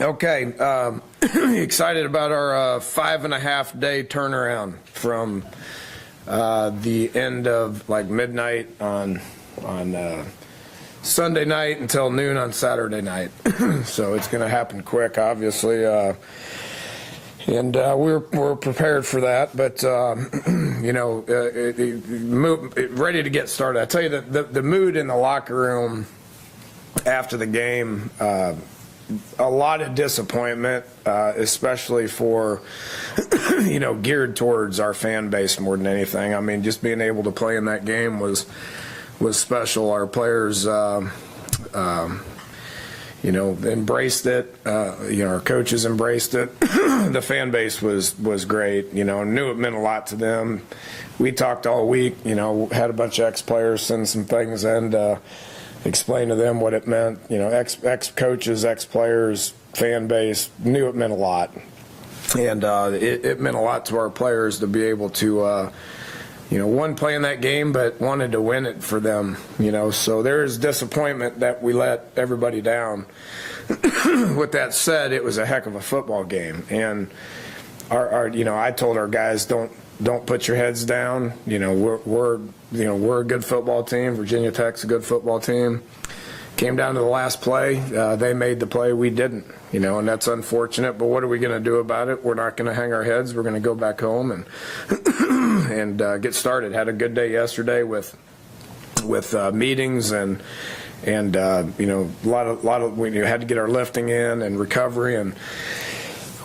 Okay, excited about our 5.5-day turnaround from the end of like midnight on Sunday night until noon on Saturday night. So it's going to happen quick, obviously, and we're prepared for that. But ready to get started. I tell you that the mood in the locker room after the game. A lot of disappointment, especially for, geared towards our fan base more than anything. I mean, just being able to play in that game was special. Our players, embraced it. Our coaches embraced it. The fan base was great. Knew it meant a lot to them. We talked all week. Had a bunch of ex-players send some things and. Explain to them what it meant. Ex-coaches, ex-players, fan base knew it meant a lot, and it meant a lot to our players to be able to, one, play in that game, but wanted to win it for them. So there is disappointment that we let everybody down. With that said, it was a heck of a football game, and I told our guys don't put your heads down. We're a good football team. Virginia Tech's a good football team. Came down to the last play. They made the play. We didn't. And that's unfortunate. But what are we going to do about it? We're not going to hang our heads. We're going to go back home and get started. Had a good day yesterday with meetings and a lot of we had to get our lifting in and recovery and.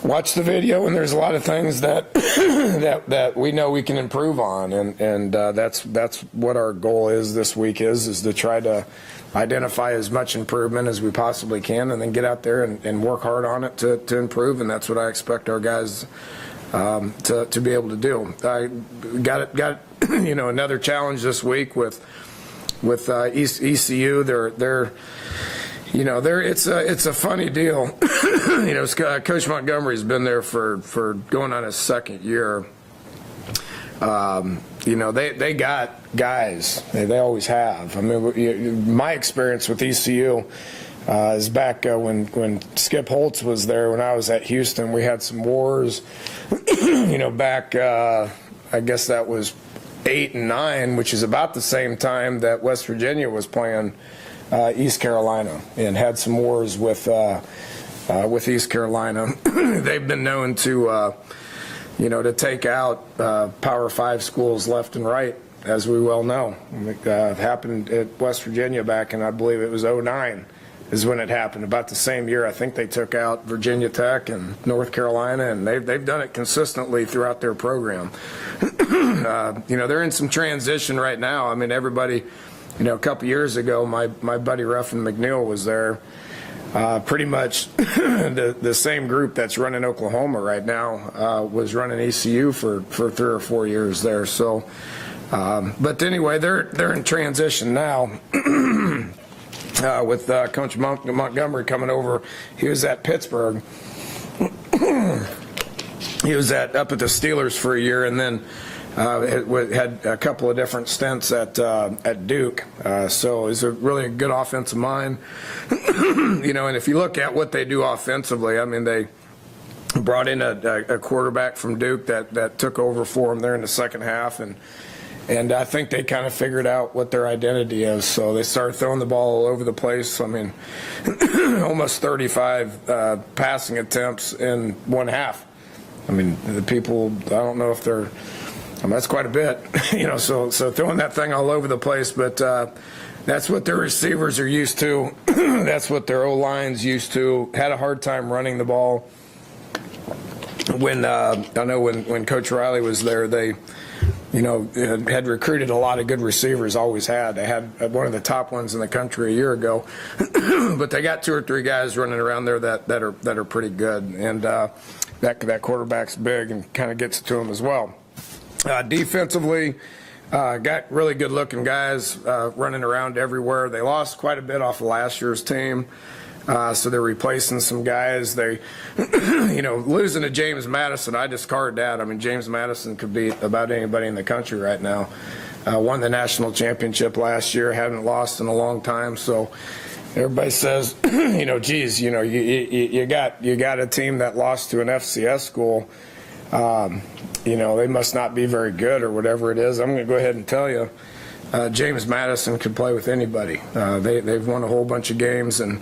Watch the video, and there's a lot of things that that we know we can improve on, and that's what our goal is this week is to try to identify as much improvement as we possibly can, and then get out there and work hard on it to improve, and that's what I expect our guys to be able to do. I got another challenge this week with ECU. They're it's a funny deal. Coach Montgomery's been there for going on his second year. They got guys. They always have. I mean, my experience with ECU is back when Skip Holtz was there. When I was at Houston, we had some wars. Back I guess that was 8 and 9, which is about the same time that West Virginia was playing. East Carolina, and had some wars with East Carolina. They've been known to take out Power 5 schools left and right, as we well know. It happened at West Virginia back in, I believe it was 2009 is when it happened. About the same year, I think they took out Virginia Tech and North Carolina, and they've done it consistently throughout their program. They're in some transition right now. I mean, everybody. A couple years ago, my buddy Ruffin McNeil was there. Pretty much the same group that's running Oklahoma right now was running ECU for 3 or 4 years there. So, but anyway, they're in transition now with Coach Montgomery coming over. He was at Pittsburgh. He was up at the Steelers for a year, and then. Had a couple of different stints at Duke, so he's really a good offensive mind. And if you look at what they do offensively, I mean, they brought in a quarterback from Duke that took over for them there in the second half, and I think they kind of figured out what their identity is. So they started throwing the ball all over the place. I mean, almost 35 passing attempts in one half. I mean, the people, I don't know if they're. That's quite a bit, so throwing that thing all over the place, but that's what their receivers are used to. That's what their O-line's used to. Had a hard time running the ball. When I know when Coach Riley was there, they, had recruited a lot of good receivers, always had. They had one of the top ones in the country a year ago, but they got 2 or 3 guys running around there that are pretty good, and that quarterback's big and kind of gets it to them as well. Defensively, got really good-looking guys running around everywhere. They lost quite a bit off of last year's team, so they're replacing some guys. They, losing to James Madison, I discard that. I mean, James Madison could beat about anybody in the country right now. Won the national championship last year, haven't lost in a long time. So, everybody says, geez, you got a team that lost to an FCS school. They must not be very good or whatever it is. I'm going to go ahead and tell you, James Madison could play with anybody. They've won a whole bunch of games and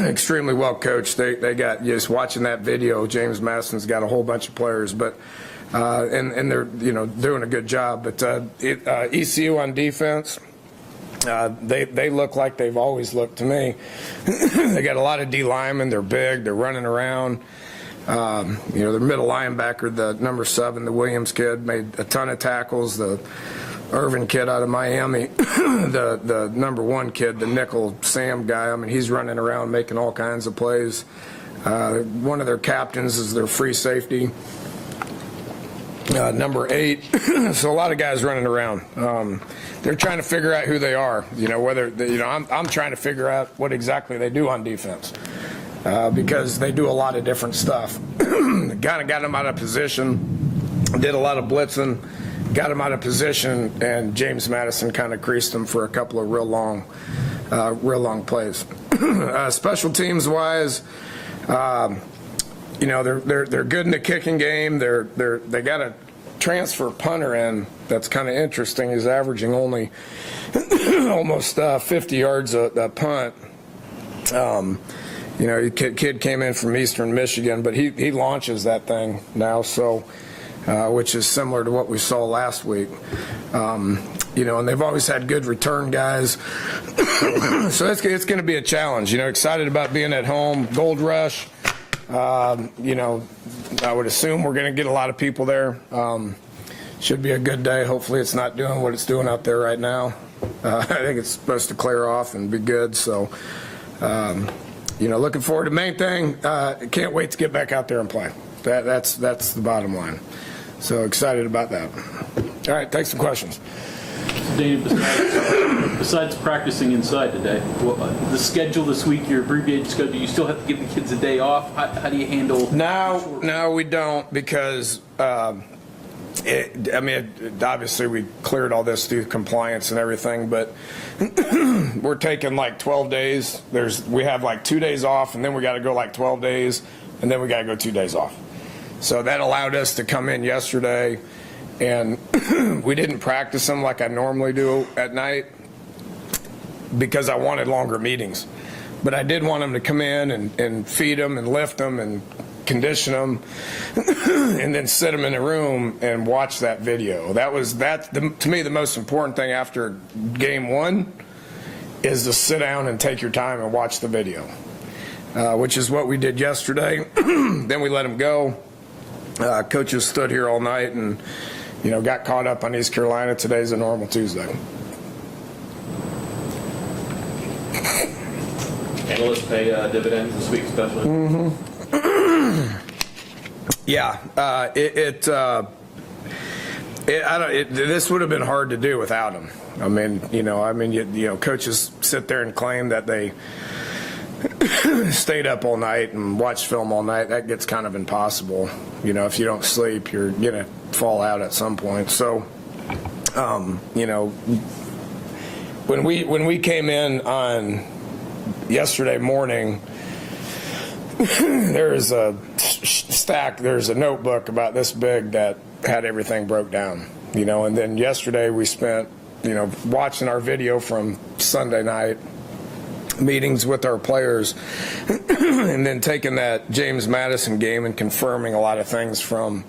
extremely well coached. They got, just watching that video, James Madison's got a whole bunch of players, but and they're doing a good job. But ECU on defense. They look like they've always looked to me. They got a lot of D linemen. They're big. They're running around. Their middle linebacker, the number 7, the Williams kid, made a ton of tackles. The Irvin kid out of Miami, the number 1 kid, the nickel Sam guy, he's running around making all kinds of plays. One of their captains is their free safety, number 8. So a lot of guys running around. They're trying to figure out who they are. I'm trying to figure out what exactly they do on defense because they do a lot of different stuff. Kind of got them out of position, did a lot of blitzing, got them out of position, and James Madison kind of creased them for a couple of real long plays. Special teams wise, they're good in the kicking game. They got a transfer punter in that's kind of interesting. He's averaging only almost 50 yards a punt. Kid came in from Eastern Michigan, but he launches that thing now, so which is similar to what we saw last week. And they've always had good return guys. So it's going to be a challenge. Excited about being at home. Gold Rush. I would assume we're going to get a lot of people there. Should be a good day. Hopefully it's not doing what it's doing out there right now. I think it's supposed to clear off and be good. So, looking forward to the main thing. Can't wait to get back out there and play. That's the bottom line. So excited about that. All right, thanks for questions. Dana, besides practicing inside today, the schedule this week, your abbreviated schedule, you still have to give the kids a day off? How do you handle? No, we don't, because obviously we cleared all this through compliance and everything, but we're taking like 12 days. We have like 2 days off, and then we got to go like 12 days, and then we got to go 2 days off. So that allowed us to come in yesterday, and we didn't practice them like I normally do at night because I wanted longer meetings. But I did want them to come in and feed them and lift them and condition them and then sit them in a room and watch that video. To me, the most important thing after game 1 is to sit down and take your time and watch the video, which is what we did yesterday. Then we let them go. Coaches stood here all night and got caught up on East Carolina. Today's a normal Tuesday. Analysts pay dividends this week, especially. Mm-hmm. Yeah, this would have been hard to do without him. Coaches sit there and claim that they stayed up all night and watched film all night. That gets kind of impossible. If you don't sleep, you're gonna fall out at some point. So, when we came in on yesterday morning, there's a notebook about this big that had everything broke down. And then yesterday we spent, watching our video from Sunday night, meetings with our players, and then taking that James Madison game and confirming a lot of things from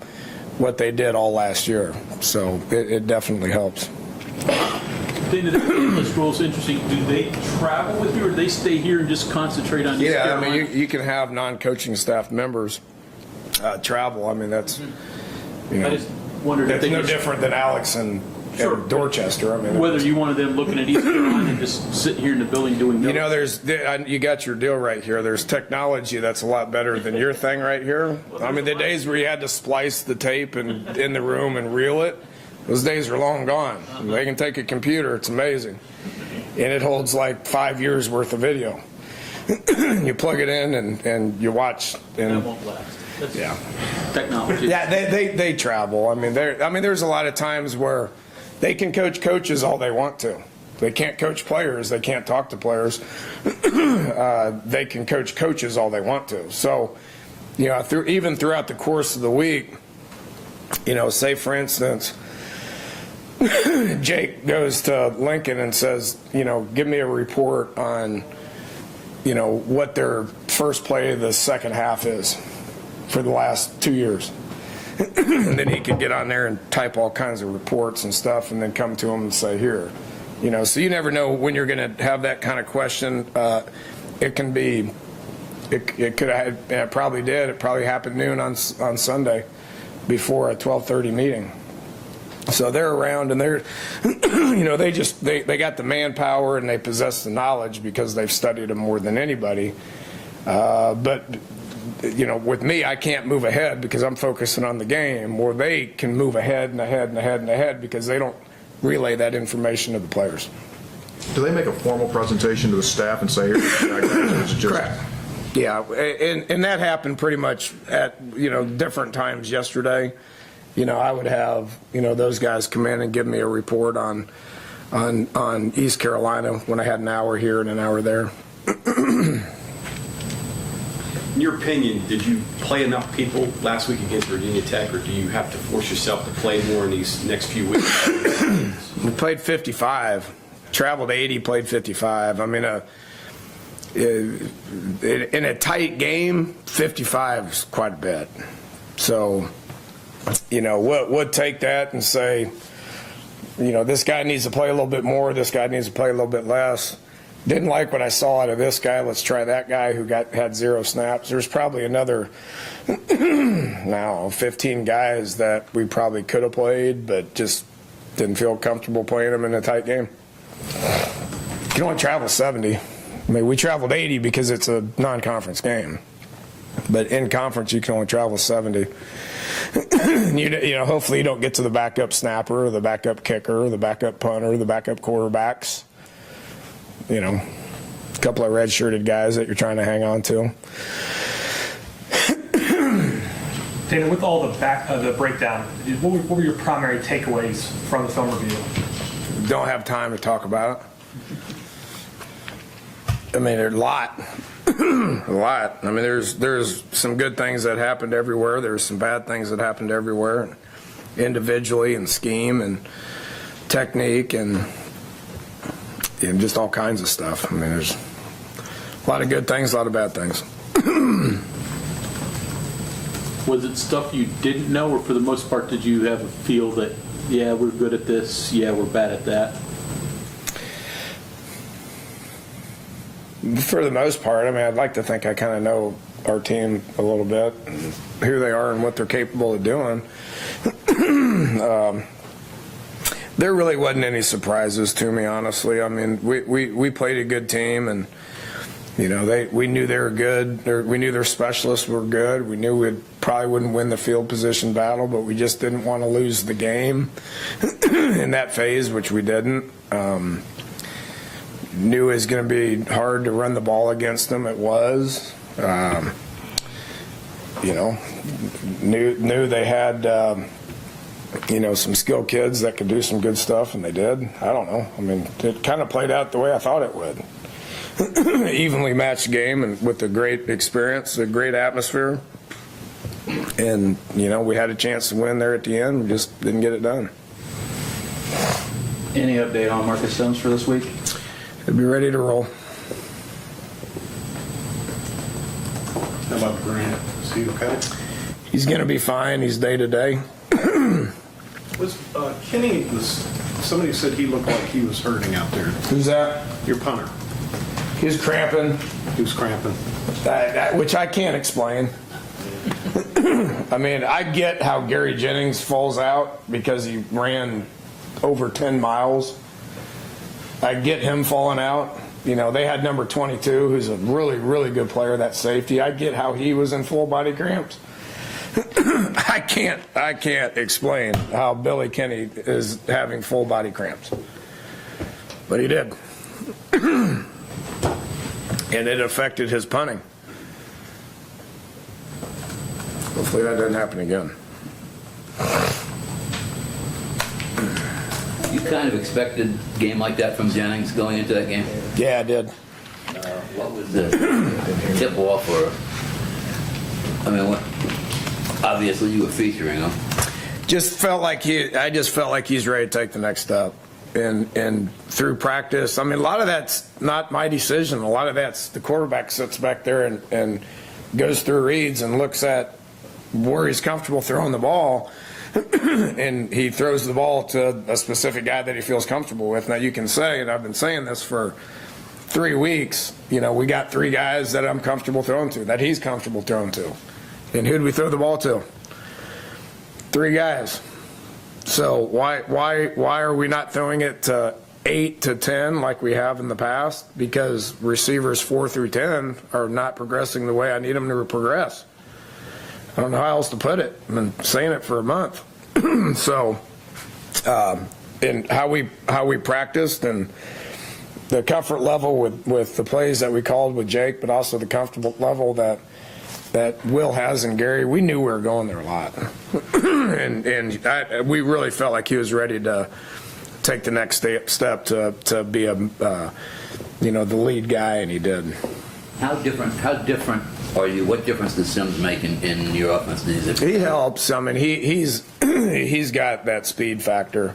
what they did all last year. So it definitely helps. The analyst role is interesting. Do they travel with you, or do they stay here and just concentrate on East Carolina? You can have non-coaching staff members travel. That's I just wondered that's no different than Alex and Dorchester. Whether you wanted them looking at East Carolina and just sitting here in the building doing nothing. You got your deal right here. There's technology that's a lot better than your thing right here. The days where you had to splice the tape and in the room and reel it, those days are long gone. They can take a computer. It's amazing. And it holds like 5 years worth of video. You plug it in and you watch. And that won't last. That's technology. Yeah, they travel. There's a lot of times where they can coach coaches all they want to. they can't coach players. They can't talk to players. They can coach coaches all they want to. So, even throughout the course of the week, say for instance, Jake goes to Lincoln and says, give me a report on, what their first play of the second half is for the last 2 years. And then he could get on there and type all kinds of reports and stuff and then come to him and say, here. So you never know when you're going to have that kind of question. It can be, it could have, and it probably did. It probably happened noon on Sunday before a 12:30 meeting. So they're around and they're, they got the manpower and they possess the knowledge because they've studied them more than anybody. But with me, I can't move ahead because I'm focusing on the game, or they can move ahead and ahead and ahead and ahead because they don't relay that information to the players. Do they make a formal presentation to the staff and say, here, Correct. Yeah, and that happened pretty much at, different times yesterday. I would have, those guys come in and give me a report on East Carolina when I had an hour here and an hour there. In your opinion, did you play enough people last week against Virginia Tech, or do you have to force yourself to play more in these next few weeks? We played 55, traveled 80, played 55. I mean, in a tight game, 55 is quite a bit. So, we'll take that and say, this guy needs to play a little bit more, this guy needs to play a little bit less. Didn't like what I saw out of this guy. Let's try that guy who had 0 snaps. There's probably another 15 guys that we probably could have played, but just didn't feel comfortable playing them in a tight game. You can only travel 70. I mean, we traveled 80 because it's a non-conference game. But in conference, you can only travel 70. Hopefully you don't get to the backup snapper or the backup kicker or the backup punter or the backup quarterbacks. A couple of red-shirted guys that you're trying to hang on to. Dana, with all the breakdown, what were your primary takeaways from the film review? Don't have time to talk about it. I mean, there's a lot. A lot. I mean, there's some good things that happened everywhere. There's some bad things that happened everywhere, individually and scheme and technique and just all kinds of stuff. I mean, there's a lot of good things, a lot of bad things. Was it stuff you didn't know, or for the most part, did you have a feel that, yeah, we're good at this, yeah, we're bad at that? For the most part, I mean, I'd like to think I kind of know our team a little bit, and who they are and what they're capable of doing. There really wasn't any surprises to me, honestly. I mean, we played a good team, and we knew they were good. We knew their specialists were good. We knew we probably wouldn't win the field position battle, but we just didn't want to lose the game in that phase, which we didn't. Knew it was going to be hard to run the ball against them. It was. Knew they had. Some skilled kids that could do some good stuff, and they did. I don't know. I mean, it kind of played out the way I thought it would. Evenly matched game, and with a great experience, a great atmosphere. And, we had a chance to win there at the end. We just didn't get it done. Any update on Marcus Sims for this week? He'll be ready to roll. How about Grant? Is he okay? He's going to be fine. He's day to day. Was Kenny, somebody said he looked like he was hurting out there. Who's that? Your punter. He was cramping. He was cramping. Which I can't explain. I mean, I get how Gary Jennings falls out because he ran over 10 miles. I get him falling out. They had number 22, who's a really, really good player, that safety. I get how he was in full body cramps. I can't explain how Billy Kenny is having full body cramps. But he did. And it affected his punting. Hopefully that doesn't happen again. You kind of expected a game like that from Jennings going into that game? Yeah, I did. What was the tip off, or, I mean, what, obviously you were featuring him. I just felt like he's ready to take the next step. And through practice, I mean, a lot of that's not my decision. A lot of that's the quarterback sits back there and goes through reads and looks at where he's comfortable throwing the ball, and he throws the ball to a specific guy that he feels comfortable with. Now, you can say, and I've been saying this for 3 weeks, we got 3 guys that I'm comfortable throwing to, that he's comfortable throwing to. And who'd we throw the ball to? 3 guys. So why are we not throwing it to 8 to 10 like we have in the past? Because receivers 4 through 10 are not progressing the way I need them to progress. I don't know how else to put it. I've been saying it for a month. So, and how we practiced and the comfort level with the plays that we called with Jake, but also the comfortable level that Will has and Gary, we knew we were going there a lot. and we really felt like he was ready to take the next step to be the lead guy, and he did. How different are you? What difference does Sims make in your offense? He helps. I mean, he's got that speed factor.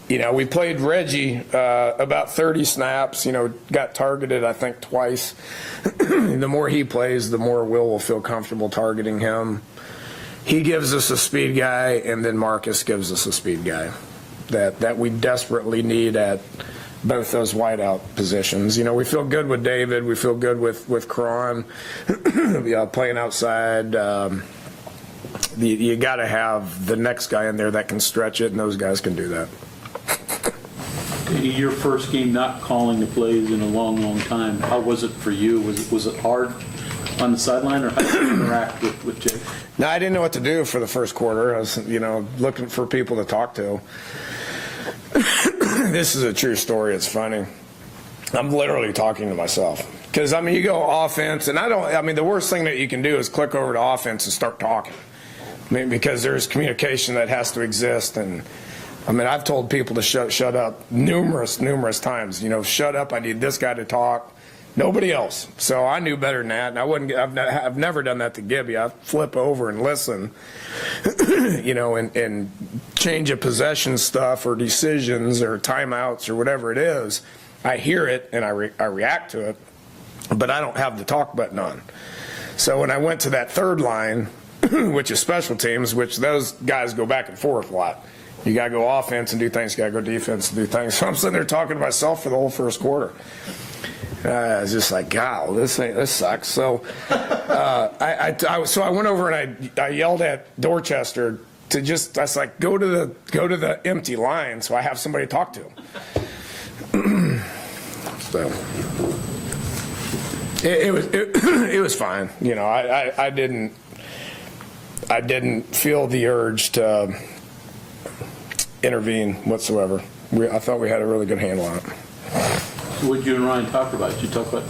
We played Reggie about 30 snaps, got targeted, I think, twice. The more he plays, the more will feel comfortable targeting him. He gives us a speed guy, and then Marcus gives us a speed guy that we desperately need at both those wideout positions. We feel good with David. We feel good with Cron playing outside. You got to have the next guy in there that can stretch it, and those guys can do that. Your first game not calling the plays in a long time, how was it for you? Was it hard on the sideline, or how did you interact with Jake? No, I didn't know what to do for the first quarter. I was, looking for people to talk to. This is a true story. It's funny. I'm literally talking to myself. Because, you go offense, and the worst thing that you can do is click over to offense and start talking. Because there's communication that has to exist, and I've told people to shut up numerous times. Shut up. I need this guy to talk. Nobody else. So I knew better than that, and I've never done that to Gibby. I flip over and listen, and change a possession stuff or decisions or timeouts or whatever it is. I hear it and I react to it, but I don't have the talk button on. So when I went to that third line, which is special teams, which those guys go back and forth a lot. You got to go offense and do things. You got to go defense and do things. So I'm sitting there talking to myself for the whole first quarter. I was just like, God, this sucks. So so I went over and I yelled at Dorchester to I was like, go to the empty line so I have somebody to talk to. So it was fine. I didn't feel the urge to intervene whatsoever. I thought we had a really good handle on it. What did you and Ryan talk about? Did you talk about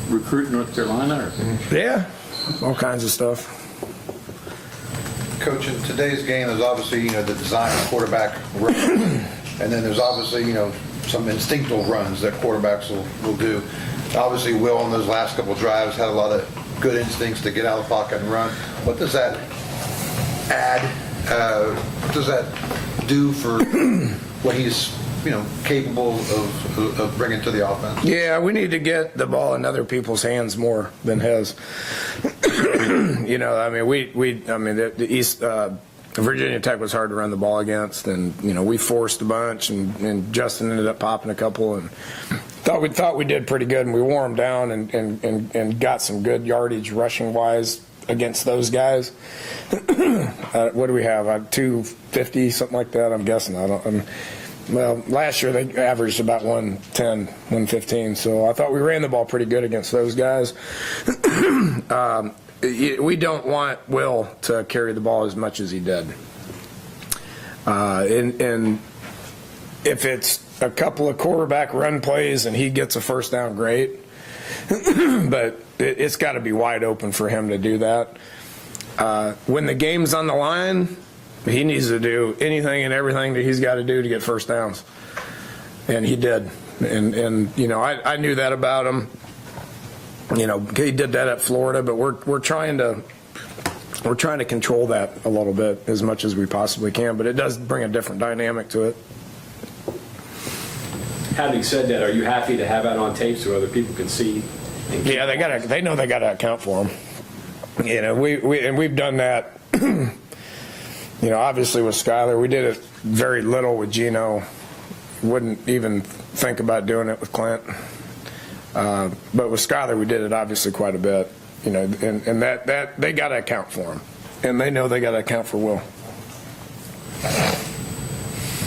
recruiting North Carolina? Or? Yeah, all kinds of stuff. Coach, in today's game, there's obviously, the design of quarterback run, and then there's obviously, some instinctual runs that quarterbacks will do. Obviously, Will on those last couple of drives had a lot of good instincts to get out of the pocket and run. What does that add? What does that do for what he's capable of bringing to the offense? Yeah, we need to get the ball in other people's hands more than his. The East Virginia Tech was hard to run the ball against, and we forced a bunch, and Justin ended up popping a couple, and thought we did pretty good, and we wore them down and got some good yardage rushing wise against those guys. What do we have? 250, something like that. I'm guessing. Well, last year they averaged about 110, 115. So I thought we ran the ball pretty good against those guys. We don't want Will to carry the ball as much as he did. And if it's a couple of quarterback run plays and he gets a first down, great. But it's got to be wide open for him to do that. When the game's on the line, He needs to do anything and everything that he's got to do to get first downs. And he did. And you know, I knew that about him. You know, he did that at Florida, but we're trying to control that a little bit as much as we possibly can, but it does bring a different dynamic to it. Having said that, are you happy to have that on tape so other people can see? Yeah, they know they got to account for him. You know, we've done that. You know, obviously with Skyler, we did it very little with Gino. Wouldn't even think about doing it with Clint. But with Skyler, we did it obviously quite a bit. You know, and that they got to account for him, and they know they got to account for Will.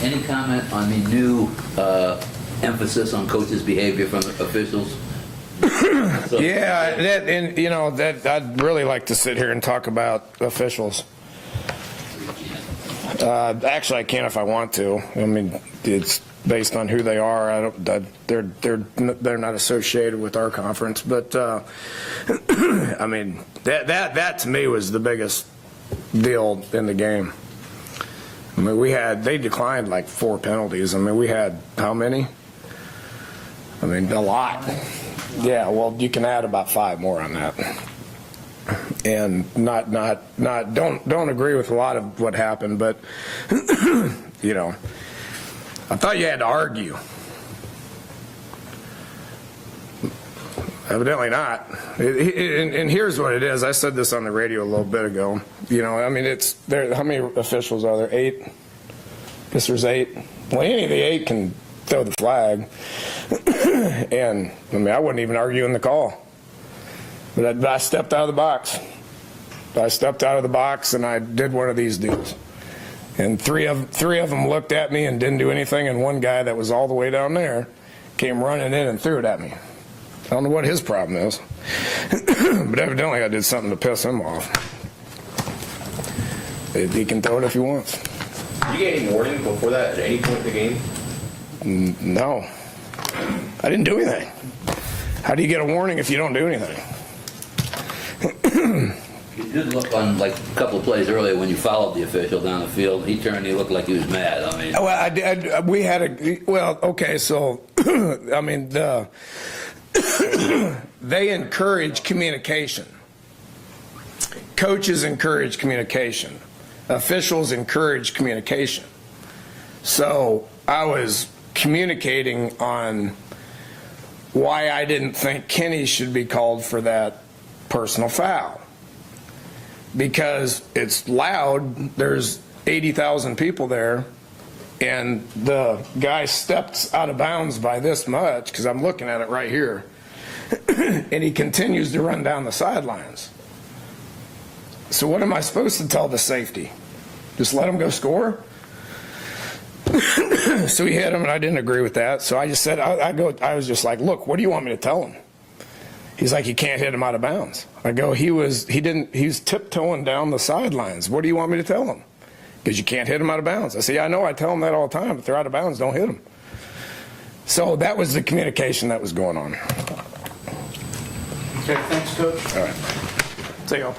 Any comment on the new emphasis on coaches' behavior from officials? Yeah, and you know that I'd really like to sit here and talk about officials. Actually, I can if I want to. I mean, it's based on who they are. They're not associated with our conference, but I mean that to me was the biggest deal in the game. I mean, they declined like 4 penalties. I mean, we had how many? I mean, a lot. Yeah, well, you can add about 5 more on that. And don't agree with a lot of what happened, but you know, I thought you had to argue. Evidently not. And here's what it is. I said this on the radio a little bit ago. You know, I mean, it's there. How many officials are there? 8. Guess there's 8. Well, any of the 8 can throw the flag. And I mean, I wasn't even arguing the call. But I stepped out of the box. I stepped out of the box and I did one of these deals. And three of them looked at me and didn't do anything, and one guy that was all the way down there came running in and threw it at me. I don't know what his problem is, but evidently I did something to piss him off. He can throw it if he wants. Did you get any warning before that at any point in the game? No. I didn't do anything. How do you get a warning if you don't do anything? You did look on like a couple of plays earlier when you followed the official down the field. He turned, he looked like he was mad. I mean, well, we had okay, so I mean, they encourage communication. Coaches encourage communication. Officials encourage communication. So I was communicating on why I didn't think Kenny should be called for that personal foul. Because it's loud, there's 80,000 people there, and the guy steps out of bounds by this much, because I'm looking at it right here, and he continues to run down the sidelines. So what am I supposed to tell the safety? Just let him go score? So he hit him, and I didn't agree with that. So I just said, I was just like, look, what do you want me to tell him? He's like, you can't hit him out of bounds. I go, he was tiptoeing down the sidelines. What do you want me to tell him? Because you can't hit him out of bounds. I say, yeah, I know, I tell them that all the time. If they're out of bounds, don't hit them. So that was the communication that was going on. Okay, thanks, Coach. All right. See y'all.